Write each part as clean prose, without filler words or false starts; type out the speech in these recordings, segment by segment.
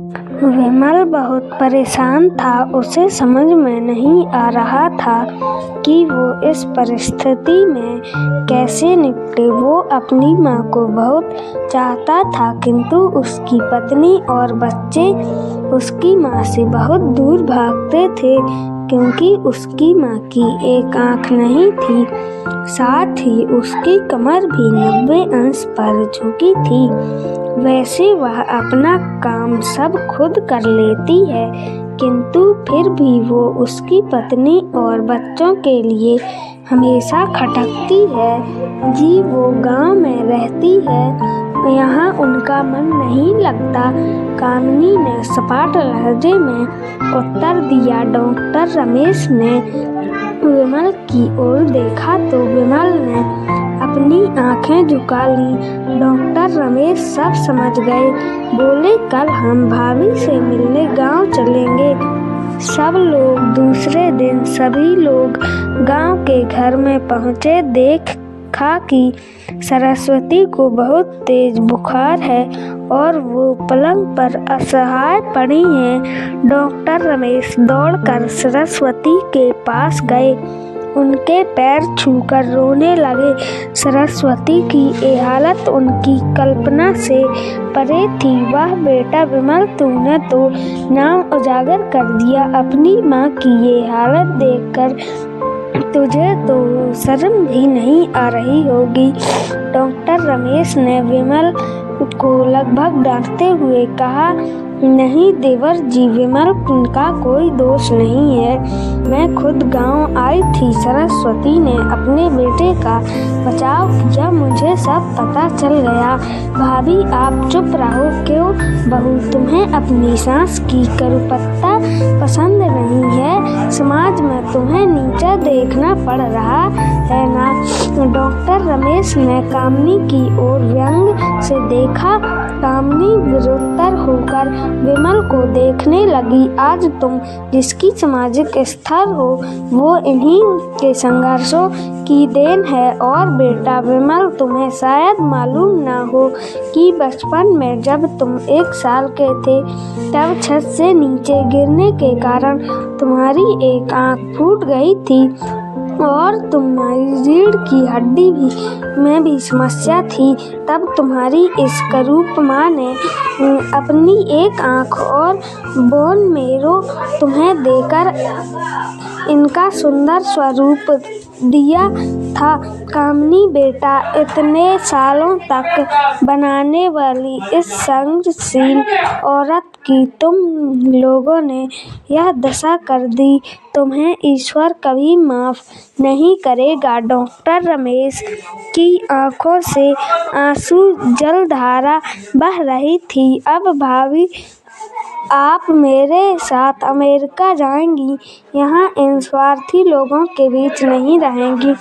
विमल बहुत परेशान था। उसे समझ में नहीं आ रहा था कि वो इस परिस्थिति में कैसे निपटे। वो अपनी माँ को बहुत चाहता था, किंतु उसकी पत्नी और बच्चे उसकी माँ से बहुत दूर भागते थे, क्योंकि उसकी माँ की एक आँख नहीं थी। साथ ही उसकी कमर भी 90 अंश पर झुकी थी। वैसे वह अपना काम सब खुद कर लेती है, किंतु फिर भी वो उसकी पत्नी और बच्चों के लिए हमेशा खटकती है। जी वो गांव में रहती है, यहाँ उनका मन नहीं लगता। कामिनी ने सपाट लहजे में उत्तर दिया। डॉक्टर रमेश ने विमल की ओर देखा तो विमल ने अपनी आंखें झुका ली। डॉक्टर रमेश सब समझ गए। बोले, कल हम भाभी से मिलने गांव चलेंगे। सब लोग दूसरे दिन सभी लोग गांव के घर में पहुंचे। देखा कि सरस्वती को बहुत तेज बुखार है और वो पलंग पर असहाय पड़ी हैं। डॉक्टर रमेश दौड़कर सरस्वती के पास गए, उनके पैर छूकर रोने लगे। सरस्वती की ये हालत उनकी कल्पना से परे थी। वाह बेटा विमल, तूने तो नाम उजागर कर दिया। अपनी माँ की ये हालत देखकर तुझे तो शर्म भी नहीं आ रही होगी। डॉक्टर रमेश ने विमल को लगभग डांटते हुए कहा, नहीं देवर जी, विमल का कोई दोष नहीं है। मैं खुद गांव आई थी। सरस्वती ने अपने बेटे का बचाव किया, मुझे सब पता चल गया। भाभी आप चुप रहो। क्यों बहू, तुम्हें अपनी सास की करुपत्ता पसंद नहीं है? समाज में तुम्हें नीचा देखना पड़ रहा है ना? डॉक्टर रमेश ने कामिनी की ओर व्यंग से देखा। कामिनी विरुत्तर होकर विमल को देखने लगी। आज तुम जिसकी सामाजिक स्तर हो, वो इन्हीं के संघर्षों की देन है। और बेटा विमल, तुम्हें शायद मालूम ना हो कि बचपन में जब तुम 1 साल के थे, तब छत से नीचे गिरने के कारण तुम्हारी एक आँख फूट गई थी और तुम्हारी रीढ़ की हड्डी में भी समस्या थी। तब तुम्हारी इस करूप माँ ने अपनी एक आँख और बोन मेरो तुम्हें देकर इनका सुंदर स्वरूप दिया था। कामिनी बेटा, इतने सालों तक बनाने वाली इस संघर्षशील औरत की तुम लोगों ने यह दशा कर दी, तुम्हें ईश्वर कभी माफ नहीं करेगा। डॉक्टर रमेश की आंखों से आंसू जलधारा बह रही थी। अब भाभी आप मेरे साथ अमेरिका जाएंगी, यहाँ इन स्वार्थी लोगों के बीच नहीं रहेंगी।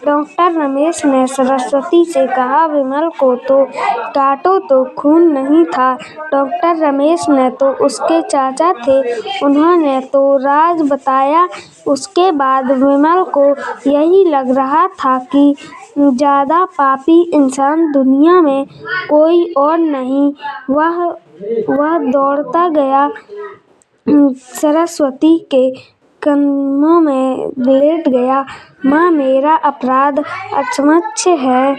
डॉक्टर रमेश ने सरस्वती से कहा, विमल को तो काटो तो खून नहीं था। डॉक्टर रमेश ने तो उसके चाचा थे, उन्होंने तो राज बताया। उसके बाद विमल को यही लग रहा था कि ज्यादा पापी इंसान दुनिया में कोई और नहीं। वह दौड़ता गया, सरस्वती के कदमों में लेट गया। माँ, मेरा अपराध अक्षम्य है।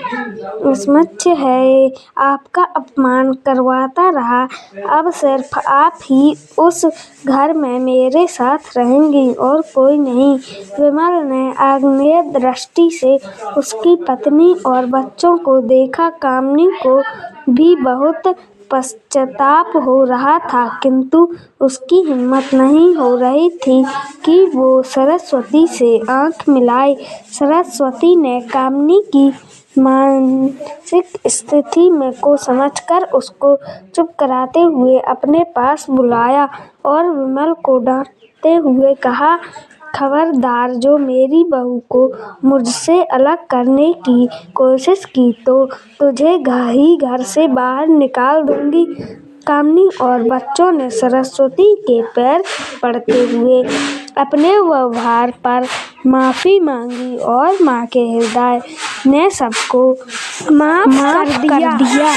आपका अपमान करवाता रहा। अब सिर्फ आप ही उस घर में मेरे साथ रहेंगी और कोई नहीं। विमल ने आग्नेय दृष्टि से उसकी पत्नी और बच्चों को देखा। कामिनी को भी बहुत पश्चाताप हो रहा था, किंतु उसकी हिम्मत नहीं हो रही थी कि वो सरस्वती से आंख मिलाए। सरस्वती ने कामिनी की मानसिक स्थिति को समझकर उसको चुप कराते हुए अपने पास बुलाया और विमल को डांटते हुए कहा, खबरदार, जो मेरी बहू को मुझसे अलग करने की कोशिश की तो तुझे ही घर से बाहर निकाल दूंगी। कामिनी और बच्चों ने सरस्वती के पैर पड़ते हुए अपने व्यवहार पर माफी मांगी और माँ के हृदय ने सबको माफ कर दिया।